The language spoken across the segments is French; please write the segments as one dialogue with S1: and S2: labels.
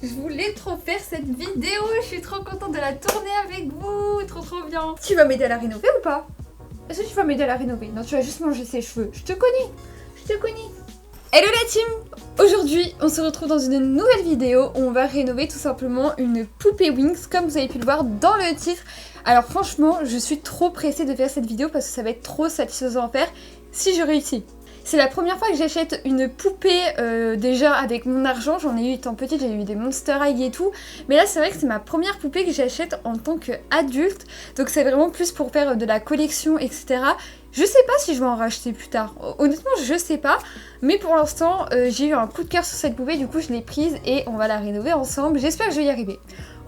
S1: Je voulais trop faire cette vidéo, je suis trop contente de la tourner avec vous, trop bien. Tu vas m'aider à la rénover ou pas? Est-ce que tu vas m'aider à la rénover? Non, tu vas juste manger ses cheveux. Je te connais. Hello la team! Aujourd'hui, on se retrouve dans une nouvelle vidéo où on va rénover tout simplement une poupée Winx, comme vous avez pu le voir dans le titre. Alors franchement, je suis trop pressée de faire cette vidéo parce que ça va être trop satisfaisant à faire si je réussis. C'est la première fois que j'achète une poupée déjà avec mon argent. J'en ai eu étant petite, j'ai eu des Monster High et tout. Mais là c'est vrai que c'est ma première poupée que j'achète en tant qu'adulte. Donc c'est vraiment plus pour faire de la collection, etc. Je sais pas si je vais en racheter plus tard. Honnêtement, je sais pas. Mais pour l'instant, j'ai eu un coup de cœur sur cette poupée. Du coup, je l'ai prise et on va la rénover ensemble. J'espère que je vais y arriver.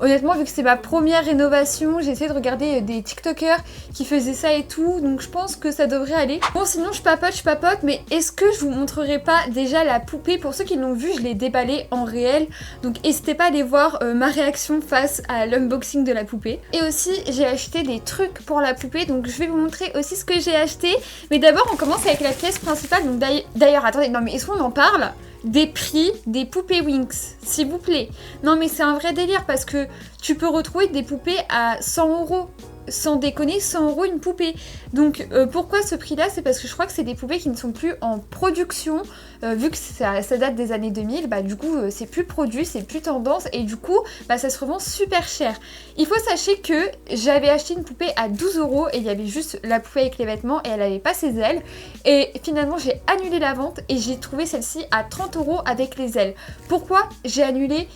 S1: Honnêtement, vu que c'est ma première rénovation, j'ai essayé de regarder des TikTokers qui faisaient ça et tout, donc je pense que ça devrait aller. Bon, sinon je papote, mais est-ce que je vous montrerai pas déjà la poupée? Pour ceux qui l'ont vue, je l'ai déballée en réel, donc n'hésitez pas à aller voir ma réaction face à l'unboxing de la poupée. Et aussi, j'ai acheté des trucs pour la poupée, donc je vais vous montrer aussi ce que j'ai acheté. Mais d'abord, on commence avec la pièce principale, donc d'ailleurs, attendez, non mais est-ce qu'on en parle ? Des prix des poupées Winx, s'il vous plaît. Non mais c'est un vrai délire parce que tu peux retrouver des poupées à 100 €. Sans déconner, 100 € une poupée. Donc pourquoi ce prix là? C'est parce que je crois que c'est des poupées qui ne sont plus en production. Vu que ça date des années 2000, bah du coup c'est plus produit, c'est plus tendance. Et du coup bah, ça se revend super cher. Il faut sachez que j'avais acheté une poupée à 12 € et il y avait juste la poupée avec les vêtements et elle avait pas ses ailes. Et finalement j'ai annulé la vente et j'ai trouvé celle-ci à 30 € avec les ailes. Pourquoi j'ai annulé?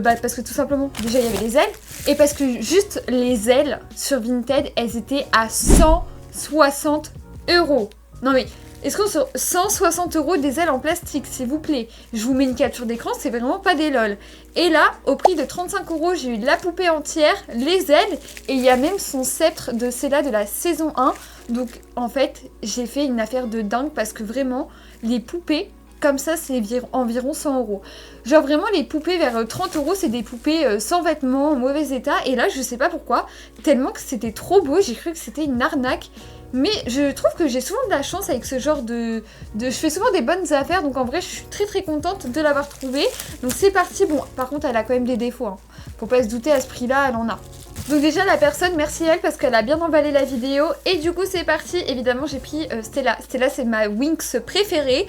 S1: Parce que tout simplement, déjà il y avait les ailes, et parce que juste les ailes sur Vinted, elles étaient à 160 €. Non mais, est-ce qu'on sur 160 € des ailes en plastique, s'il vous plaît? Je vous mets une capture d'écran, c'est vraiment pas des lol. Et là, au prix de 35 €, j'ai eu la poupée entière, les ailes, et il y a même son sceptre de celle-là de la saison 1. Donc en fait, j'ai fait une affaire de dingue parce que vraiment, les poupées, comme ça, c'est environ 100 €. Genre vraiment, les poupées vers 30 €, c'est des poupées sans vêtements, en mauvais état. Et là, je sais pas pourquoi, tellement que c'était trop beau, j'ai cru que c'était une arnaque. Mais je trouve que j'ai souvent de la chance avec ce genre de... Je fais souvent des bonnes affaires, donc en vrai, je suis très contente de l'avoir trouvée. Donc c'est parti. Bon, par contre, elle a quand même des défauts, hein. Faut pas se douter, à ce prix-là, elle en a. Donc déjà la personne, merci à elle parce qu'elle a bien emballé la vidéo. Et du coup c'est parti, évidemment j'ai pris Stella. Stella c'est ma Winx préférée.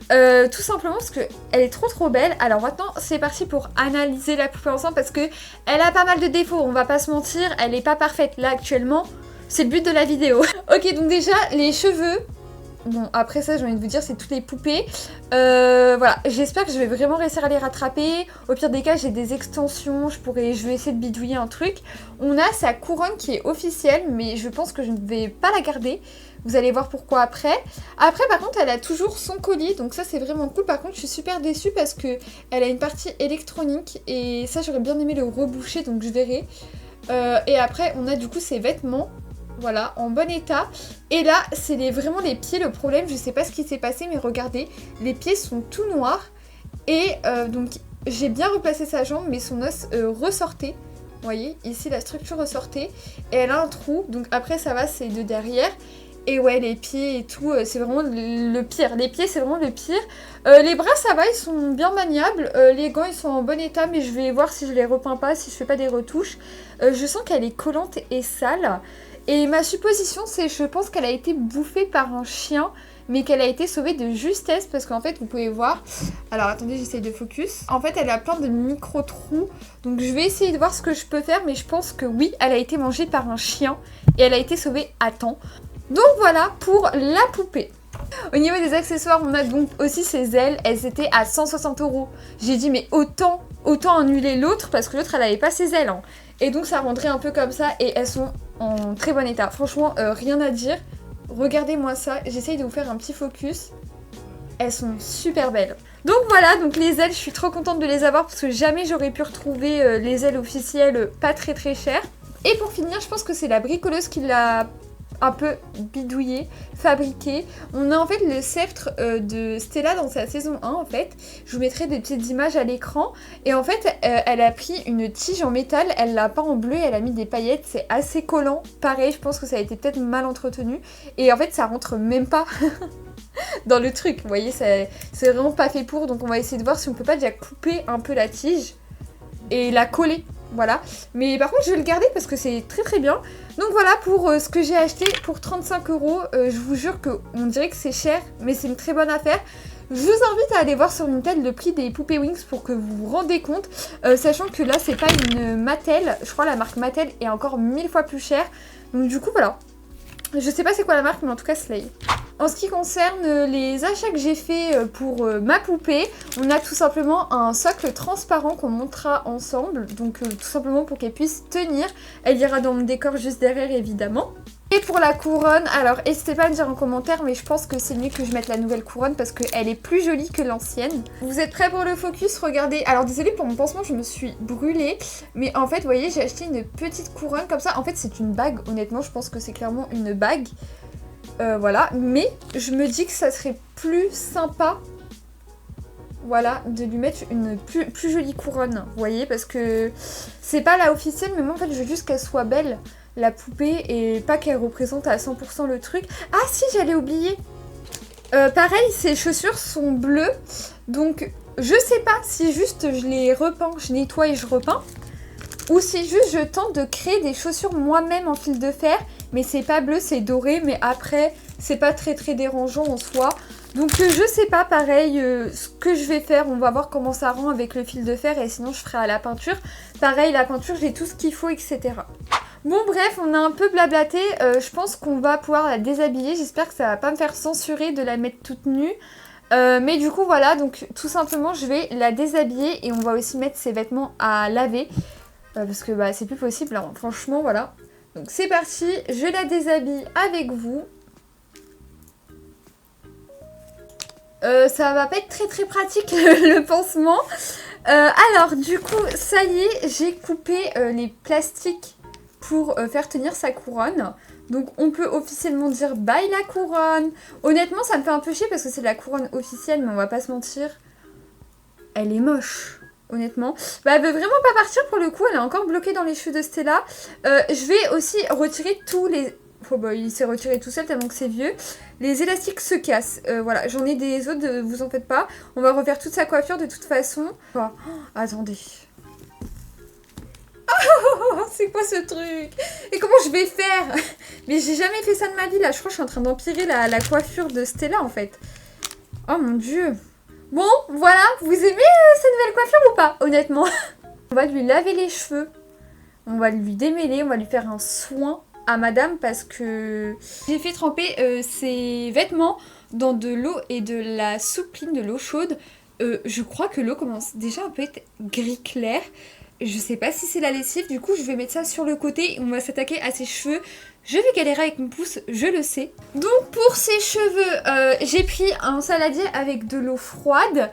S1: Tout simplement parce que elle est trop belle. Alors maintenant c'est parti pour analyser la poupée ensemble parce que elle a pas mal de défauts, on va pas se mentir, elle est pas parfaite là actuellement. C'est le but de la vidéo. Ok, donc déjà les cheveux. Bon, après ça, j'ai envie de vous dire, c'est toutes les poupées. Voilà, j'espère que je vais vraiment réussir à les rattraper. Au pire des cas, j'ai des extensions, je vais essayer de bidouiller un truc. On a sa couronne qui est officielle, mais je pense que je ne vais pas la garder. Vous allez voir pourquoi après. Après, par contre, elle a toujours son colis, donc ça, c'est vraiment cool. Par contre, je suis super déçue parce que elle a une partie électronique, et ça, j'aurais bien aimé le reboucher, donc je verrai. Et après, on a du coup ses vêtements. Voilà, en bon état. Et là, c'est vraiment les pieds le problème. Je sais pas ce qui s'est passé, mais regardez, les pieds sont tout noirs. Et donc, j'ai bien replacé sa jambe, mais son os ressortait. Vous voyez, ici, la structure ressortait. Et elle a un trou. Donc après, ça va, c'est de derrière. Et ouais, les pieds et tout, c'est vraiment le pire. Les pieds, c'est vraiment le pire. Les bras, ça va, ils sont bien maniables. Les gants, ils sont en bon état, mais je vais voir si je les repeins pas, si je fais pas des retouches. Je sens qu'elle est collante et sale. Et ma supposition, c'est je pense qu'elle a été bouffée par un chien, mais qu'elle a été sauvée de justesse, parce qu'en fait, vous pouvez voir... Alors, attendez, j'essaye de focus. En fait, elle a plein de micro-trous, donc je vais essayer de voir ce que je peux faire, mais je pense que oui, elle a été mangée par un chien, et elle a été sauvée à temps. Donc voilà pour la poupée. Au niveau des accessoires, on a donc aussi ses ailes, elles étaient à 160 €. J'ai dit, mais autant annuler l'autre, parce que l'autre, elle avait pas ses ailes, hein. Et donc ça rendrait un peu comme ça, et elles sont en très bon état. Franchement, rien à dire. Regardez-moi ça, j'essaye de vous faire un petit focus. Elles sont super belles. Donc voilà, donc les ailes, je suis trop contente de les avoir parce que jamais j'aurais pu retrouver les ailes officielles pas très chères. Et pour finir, je pense que c'est la bricoleuse qui l'a un peu bidouillé, fabriqué. On a en fait le sceptre de Stella dans sa saison 1 en fait. Je vous mettrai des petites images à l'écran. Et en fait, elle a pris une tige en métal, elle l'a pas en bleu, elle a mis des paillettes, c'est assez collant. Pareil, je pense que ça a été peut-être mal entretenu. Et en fait, ça rentre même pas dans le truc. Vous voyez, c'est vraiment pas fait pour. Donc on va essayer de voir si on peut pas déjà couper un peu la tige. et la coller. Voilà, mais par contre je vais le garder parce que c'est très très bien. Donc voilà pour ce que j'ai acheté pour 35 €. Je vous jure qu'on dirait que c'est cher, mais c'est une très bonne affaire. Je vous invite à aller voir sur Vinted le prix des poupées Winx pour que vous vous rendez compte. Sachant que là c'est pas une Mattel, je crois la marque Mattel est encore 1000 fois plus chère. Donc du coup voilà. Je sais pas c'est quoi la marque mais en tout cas Slay. En ce qui concerne les achats que j'ai fait pour ma poupée, on a tout simplement un socle transparent qu'on montera ensemble. Donc tout simplement pour qu'elle puisse tenir. Elle ira dans mon décor juste derrière évidemment. Et pour la couronne, alors n'hésitez pas à me dire en commentaire, mais je pense que c'est mieux que je mette la nouvelle couronne parce qu'elle est plus jolie que l'ancienne. Vous êtes prêts pour le focus? Regardez. Alors désolée pour mon pansement, je me suis brûlée. Mais en fait, vous voyez, j'ai acheté une petite couronne comme ça. En fait, c'est une bague. Honnêtement, je pense que c'est clairement une bague. Voilà. Mais je me dis que ça serait plus sympa, voilà, de lui mettre une plus jolie couronne. Vous voyez, parce que c'est pas la officielle, mais moi en fait, je veux juste qu'elle soit belle. La poupée et pas qu'elle représente à 100% le truc. Ah si, j'allais oublier. Pareil, ses chaussures sont bleues. Donc je sais pas si juste je les repeins, je nettoie et je repeins. Ou si juste je tente de créer des chaussures moi-même en fil de fer. Mais c'est pas bleu, c'est doré. Mais après, c'est pas très dérangeant en soi. Donc je sais pas, pareil, ce que je vais faire. On va voir comment ça rend avec le fil de fer. Et sinon je ferai à la peinture. Pareil, la peinture, j'ai tout ce qu'il faut, etc. Bon bref, on a un peu blablaté, je pense qu'on va pouvoir la déshabiller, j'espère que ça va pas me faire censurer de la mettre toute nue. Mais du coup voilà, donc tout simplement je vais la déshabiller et on va aussi mettre ses vêtements à laver. Parce que bah c'est plus possible, hein. Franchement voilà. Donc c'est parti, je la déshabille avec vous. Ça va pas être très pratique le pansement. Alors du coup ça y est, j'ai coupé les plastiques pour faire tenir sa couronne. Donc on peut officiellement dire bye la couronne. Honnêtement ça me fait un peu chier parce que c'est la couronne officielle, mais on va pas se mentir, elle est moche. Honnêtement, bah, elle veut vraiment pas partir pour le coup, elle est encore bloquée dans les cheveux de Stella. Je vais aussi retirer tous les... Oh bah il s'est retiré tout seul tellement que c'est vieux. Les élastiques se cassent, voilà, j'en ai des autres, vous en faites pas. On va refaire toute sa coiffure de toute façon. Oh, attendez. Oh, c'est quoi ce truc? Et comment je vais faire? Mais j'ai jamais fait ça de ma vie là. Je crois que je suis en train d'empirer la coiffure de Stella en fait. Oh mon dieu. Bon, voilà. Vous aimez cette nouvelle coiffure ou pas? Honnêtement. On va lui laver les cheveux. On va lui démêler. On va lui faire un soin à madame parce que j'ai fait tremper ses vêtements dans de l'eau et de la soupe clean, de l'eau chaude. Je crois que l'eau commence déjà un peu à être gris clair. Je sais pas si c'est la lessive, du coup je vais mettre ça sur le côté et on va s'attaquer à ses cheveux. Je vais galérer avec mon pouce, je le sais. Donc pour ses cheveux, j'ai pris un saladier avec de l'eau froide.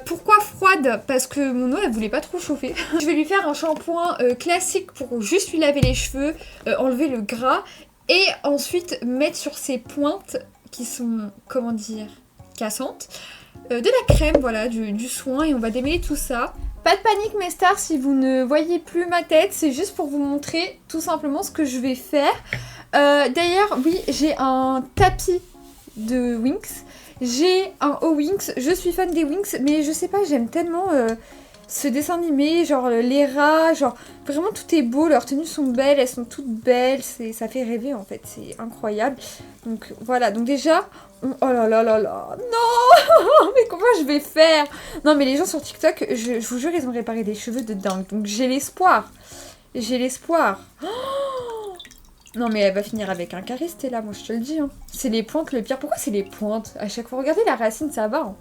S1: Pourquoi froide? Parce que mon eau elle voulait pas trop chauffer. Je vais lui faire un shampoing classique pour juste lui laver les cheveux, enlever le gras. Et ensuite mettre sur ses pointes qui sont, comment dire, cassantes. De la crème, voilà, du soin et on va démêler tout ça. Pas de panique mes stars si vous ne voyez plus ma tête, c'est juste pour vous montrer tout simplement ce que je vais faire. D'ailleurs, oui, j'ai un tapis de Winx, j'ai un haut Winx, je suis fan des Winx, mais je sais pas, j'aime tellement ce dessin animé, genre les rats, genre vraiment tout est beau, leurs tenues sont belles, elles sont toutes belles, ça fait rêver en fait, c'est incroyable. Donc voilà, donc déjà... Oh là là là là, non. Mais comment je vais faire? Non mais les gens sur TikTok, je vous jure, ils ont réparé des cheveux de dingue. Donc j'ai l'espoir. J'ai l'espoir. Oh non mais elle va finir avec un carré Stella, moi je te le dis. Hein. C'est les pointes le pire. Pourquoi c'est les pointes à chaque fois? Regardez la racine, ça va. Hein.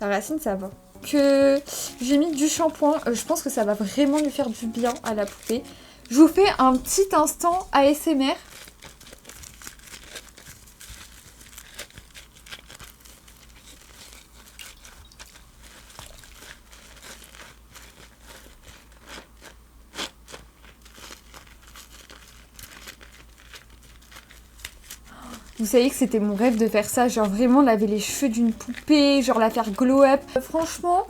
S1: La racine, ça va. Que j'ai mis du shampoing. Je pense que ça va vraiment lui faire du bien à la poupée. Je vous fais un petit instant ASMR. Vous savez que c'était mon rêve de faire ça, genre vraiment laver les cheveux d'une poupée, genre la faire glow up. Franchement,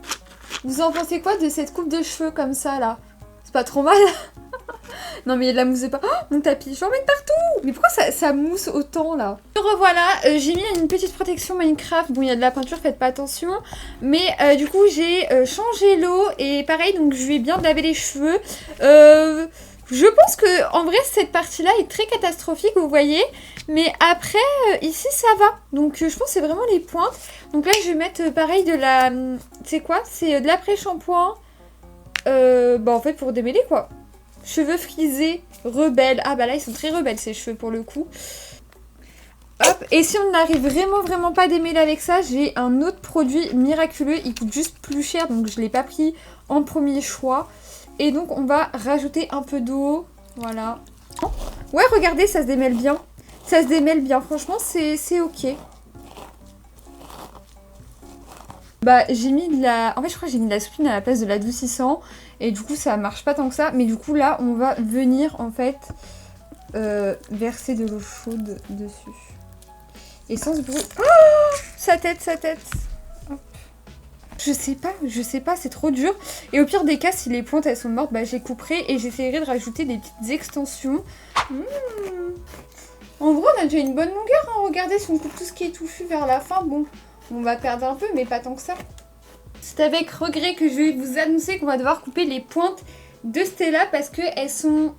S1: vous en pensez quoi de cette coupe de cheveux comme ça là? C'est pas trop mal? Non mais il y a de la mousse de pas. Oh, mon tapis, je vais en mettre partout. Mais pourquoi ça mousse autant là? Revoilà, j'ai mis une petite protection Minecraft. Bon, il y a de la peinture, faites pas attention. Mais du coup, j'ai changé l'eau. Et pareil, donc je vais bien laver les cheveux. Je pense que en vrai, cette partie-là est très catastrophique, vous voyez. Mais après, ici, ça va. Donc je pense que c'est vraiment les pointes. Donc là, je vais mettre pareil de la... C'est quoi? C'est de l'après-shampoing. Bah en fait, pour démêler quoi. Cheveux frisés, rebelles. Ah bah là, ils sont très rebelles ces cheveux pour le coup. Hop, et si on n'arrive vraiment pas à démêler avec ça, j'ai un autre produit miraculeux. Il coûte juste plus cher, donc je ne l'ai pas pris en premier choix. Et donc on va rajouter un peu d'eau. Voilà. Ouais, regardez, ça se démêle bien. Ça se démêle bien, franchement, c'est ok. Bah j'ai mis de la... En fait je crois que j'ai mis de la soupline à la place de l'adoucissant. Et du coup ça marche pas tant que ça. Mais du coup là on va venir en fait verser de l'eau chaude dessus. Et sans ce bruit... Oh, sa tête. Hop. Je sais pas, c'est trop dur. Et au pire des cas, si les pointes elles sont mortes, bah je les couperai et j'essaierai de rajouter des petites extensions. En gros on a déjà une bonne longueur, hein. Regardez, si on coupe tout ce qui est touffu vers la fin, bon... On va perdre un peu, mais pas tant que ça. C'est avec regret que je vais vous annoncer qu'on va devoir couper les pointes de Stella parce qu'elles sont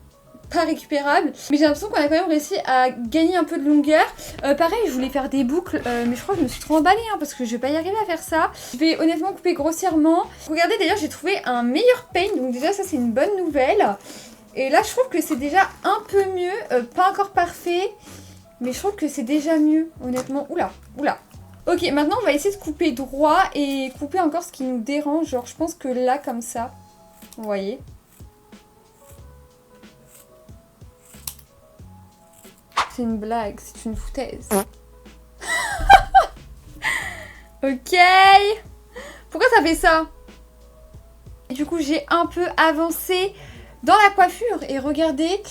S1: pas récupérables. Mais j'ai l'impression qu'on a quand même réussi à gagner un peu de longueur. Pareil, je voulais faire des boucles, mais je crois que je me suis trop emballée hein, parce que je vais pas y arriver à faire ça. Je vais honnêtement couper grossièrement. Regardez, d'ailleurs, j'ai trouvé un meilleur paint. Donc déjà, ça, c'est une bonne nouvelle. Et là, je trouve que c'est déjà un peu mieux. Pas encore parfait, mais je trouve que c'est déjà mieux, honnêtement. Oula. Ok, maintenant on va essayer de couper droit et couper encore ce qui nous dérange. Genre je pense que là comme ça, vous voyez. C'est une blague, c'est une foutaise. Ok. Pourquoi ça fait ça? Et du coup j'ai un peu avancé dans la coiffure et regardez,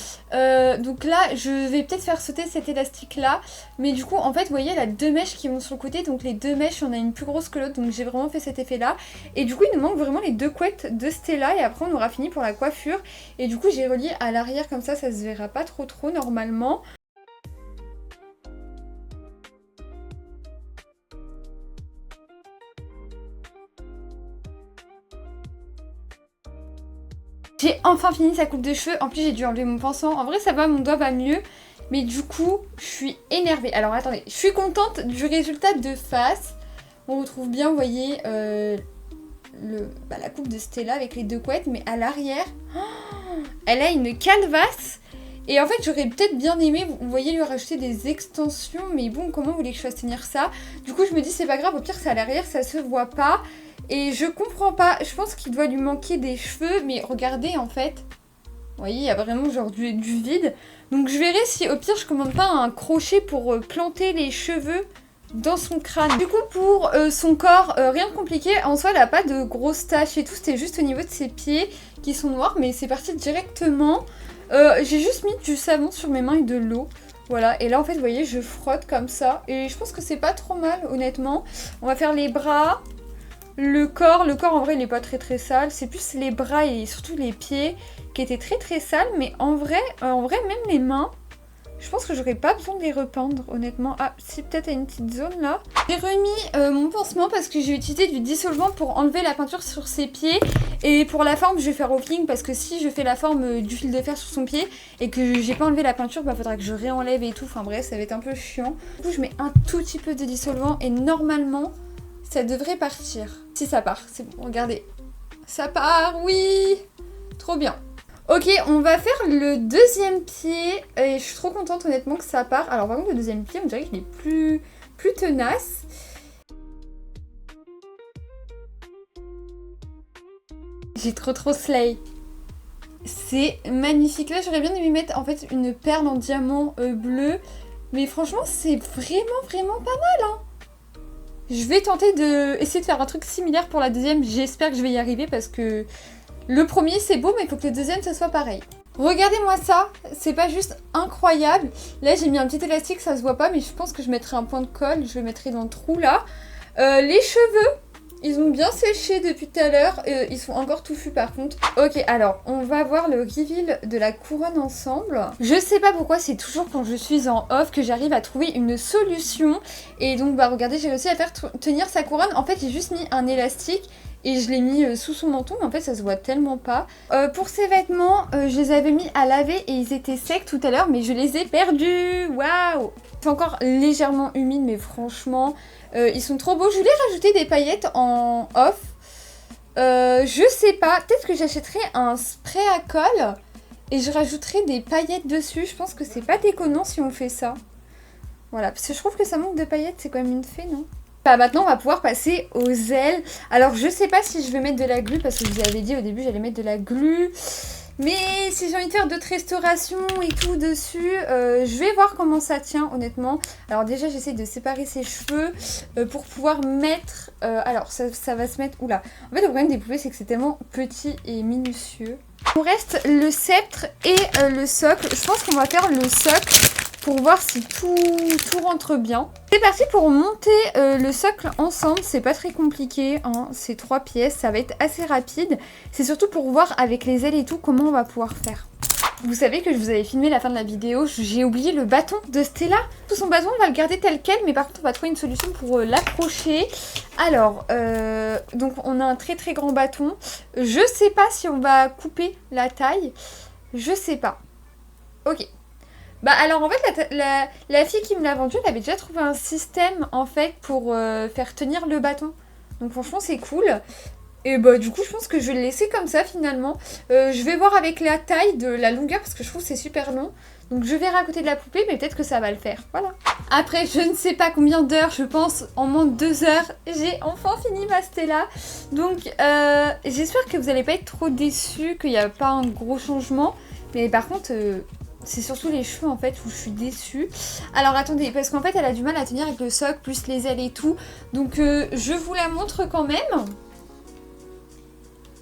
S1: donc là je vais peut-être faire sauter cet élastique là, mais du coup en fait vous voyez il y a deux mèches qui vont sur le côté, donc les deux mèches on a une plus grosse que l'autre, donc j'ai vraiment fait cet effet là, et du coup il nous manque vraiment les deux couettes de Stella et après on aura fini pour la coiffure, et du coup j'ai relié à l'arrière comme ça se verra pas trop normalement. J'ai enfin fini sa coupe de cheveux, en plus j'ai dû enlever mon pinceau, en vrai ça va, mon doigt va mieux, mais du coup je suis énervée. Alors attendez, je suis contente du résultat de face, on retrouve bien, vous voyez, la coupe de Stella avec les deux couettes, mais à l'arrière, elle a une canevas, et en fait j'aurais peut-être bien aimé, vous voyez, lui rajouter des extensions, mais bon, comment vous voulez que je fasse tenir ça? Du coup je me dis c'est pas grave, au pire c'est à l'arrière, ça se voit pas. Et je comprends pas, je pense qu'il doit lui manquer des cheveux, mais regardez en fait, vous voyez, il y a vraiment genre du vide. Donc je verrai si au pire je commande pas un crochet pour planter les cheveux dans son crâne. Du coup pour son corps, rien de compliqué, en soi elle a pas de grosses taches et tout, c'était juste au niveau de ses pieds qui sont noirs, mais c'est parti directement. J'ai juste mis du savon sur mes mains et de l'eau. Voilà, et là en fait vous voyez je frotte comme ça, et je pense que c'est pas trop mal honnêtement. On va faire les bras. Le corps en vrai il est pas très sale, c'est plus les bras et surtout les pieds qui étaient très sales, mais en vrai même les mains, je pense que j'aurais pas besoin de les repeindre honnêtement. Ah si, peut-être à une petite zone là. J'ai remis mon pansement parce que j'ai utilisé du dissolvant pour enlever la peinture sur ses pieds, et pour la forme je vais faire au feeling parce que si je fais la forme du fil de fer sur son pied et que j'ai pas enlevé la peinture, bah faudra que je réenlève et tout, enfin bref ça va être un peu chiant. Du coup je mets un tout petit peu de dissolvant et normalement ça devrait partir. Si ça part, c'est bon, regardez. Ça part, oui. Trop bien. Ok, on va faire le deuxième pied. Et je suis trop contente honnêtement que ça part. Alors par contre le deuxième pied, on dirait qu'il est plus tenace. J'ai trop slay. C'est magnifique. Là j'aurais bien aimé mettre en fait une perle en diamant bleu. Mais franchement c'est vraiment pas mal hein. Je vais tenter essayer de faire un truc similaire pour la deuxième. J'espère que je vais y arriver parce que le premier c'est beau, mais il faut que le deuxième ça soit pareil. Regardez-moi ça, c'est pas juste incroyable. Là j'ai mis un petit élastique, ça se voit pas, mais je pense que je mettrai un point de colle. Je le mettrai dans le trou là. Les cheveux, Ils ont bien séché depuis tout à l'heure. Ils sont encore touffus par contre. Ok, alors on va voir le reveal de la couronne ensemble. Je sais pas pourquoi c'est toujours quand je suis en off que j'arrive à trouver une solution. Et donc bah regardez, j'ai réussi à faire tenir sa couronne. En fait j'ai juste mis un élastique et je l'ai mis sous son menton, mais en fait ça se voit tellement pas. Pour ces vêtements, je les avais mis à laver et ils étaient secs tout à l'heure, mais je les ai perdus. Waouh! C'est encore légèrement humide, mais franchement, ils sont trop beaux. Je voulais rajouter des paillettes en off. Je sais pas, peut-être que j'achèterai un spray à colle et je rajouterai des paillettes dessus. Je pense que c'est pas déconnant si on fait ça. Voilà, parce que je trouve que ça manque de paillettes, c'est quand même une fée, non? Bah maintenant on va pouvoir passer aux ailes. Alors je sais pas si je vais mettre de la glu parce que je vous avais dit au début j'allais mettre de la glu. Mais si j'ai envie de faire d'autres restaurations et tout dessus, je vais voir comment ça tient honnêtement. Alors déjà j'essaie de séparer ses cheveux pour pouvoir mettre... alors ça va se mettre... Oula. En fait le problème des poupées c'est que c'est tellement petit et minutieux. Il nous reste le sceptre et le socle. Je pense qu'on va faire le socle pour voir si tout rentre bien. C'est parti pour monter le socle ensemble, c'est pas très compliqué, hein. C'est 3 pièces, ça va être assez rapide. C'est surtout pour voir avec les ailes et tout comment on va pouvoir faire. Vous savez que je vous avais filmé la fin de la vidéo, j'ai oublié le bâton de Stella. Tout son bâton, on va le garder tel quel, mais par contre on va trouver une solution pour l'accrocher. Alors, donc on a un très très grand bâton. Je sais pas si on va couper la taille, je sais pas. Ok. Bah alors en fait la fille qui me l'a vendu, elle avait déjà trouvé un système en fait pour faire tenir le bâton. Donc franchement c'est cool. Et bah du coup je pense que je vais le laisser comme ça finalement. Je vais voir avec la taille de la longueur parce que je trouve que c'est super long. Donc je verrai à côté de la poupée mais peut-être que ça va le faire. Voilà. Après je ne sais pas combien d'heures, je pense en moins de 2 heures, j'ai enfin fini ma Stella. Donc j'espère que vous n'allez pas être trop déçus, qu'il n'y a pas un gros changement. Mais par contre... c'est surtout les cheveux en fait où je suis déçue. Alors attendez, parce qu'en fait elle a du mal à tenir avec le socle, plus les ailes et tout. Donc je vous la montre quand même.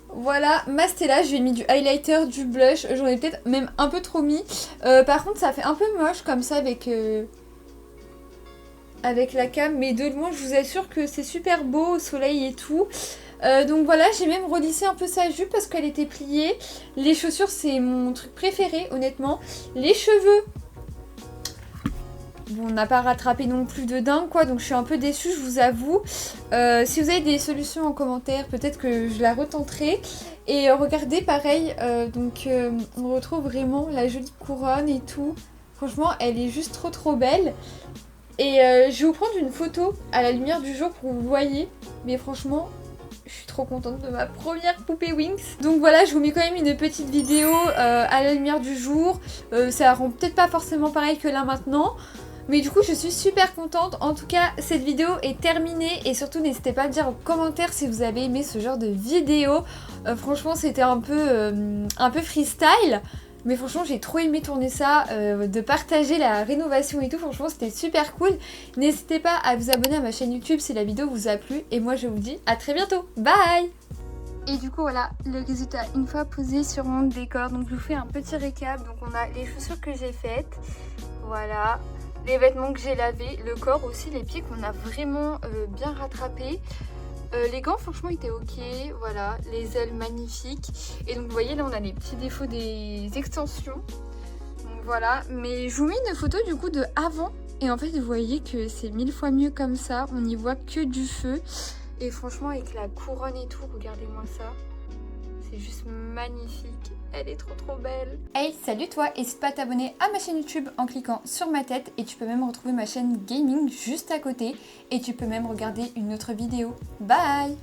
S1: Voilà, ma Stella, je lui ai mis du highlighter, du blush. J'en ai peut-être même un peu trop mis. Par contre ça fait un peu moche comme ça avec la cam. Mais de loin je vous assure que c'est super beau au soleil et tout. Donc voilà, j'ai même relissé un peu sa jupe parce qu'elle était pliée. Les chaussures, c'est mon truc préféré, honnêtement. Les cheveux, bon, on n'a pas rattrapé non plus de dingue, quoi. Donc je suis un peu déçue, je vous avoue. Si vous avez des solutions en commentaire, peut-être que je la retenterai. Et regardez, pareil, on retrouve vraiment la jolie couronne et tout. Franchement, elle est juste trop trop belle. Et je vais vous prendre une photo à la lumière du jour pour que vous voyez. Mais franchement... je suis trop contente de ma première poupée Winx. Donc voilà, je vous mets quand même une petite vidéo à la lumière du jour. Ça rend peut-être pas forcément pareil que là maintenant. Mais du coup, je suis super contente. En tout cas, cette vidéo est terminée. Et surtout, n'hésitez pas à me dire en commentaire si vous avez aimé ce genre de vidéo. Franchement, c'était un peu freestyle. Mais franchement j'ai trop aimé tourner ça, de partager la rénovation et tout, franchement c'était super cool. N'hésitez pas à vous abonner à ma chaîne YouTube si la vidéo vous a plu. Et moi je vous dis à très bientôt, bye. Et du coup voilà le résultat une fois posé sur mon décor. Donc je vous fais un petit récap. Donc on a les chaussures que j'ai faites, voilà, les vêtements que j'ai lavés, le corps aussi, les pieds qu'on a vraiment bien rattrapés. Les gants franchement étaient ok, voilà, les ailes magnifiques. Et donc vous voyez là on a les petits défauts des extensions. Donc voilà, mais je vous mets une photo du coup de avant. Et en fait vous voyez que c'est 1000 fois mieux comme ça, on n'y voit que du feu. Et franchement avec la couronne et tout, regardez-moi ça. C'est juste magnifique, elle est trop trop belle. Hey, salut toi, n'hésite pas à t'abonner à ma chaîne YouTube en cliquant sur ma tête. Et tu peux même retrouver ma chaîne gaming juste à côté. Et tu peux même regarder une autre vidéo. Bye.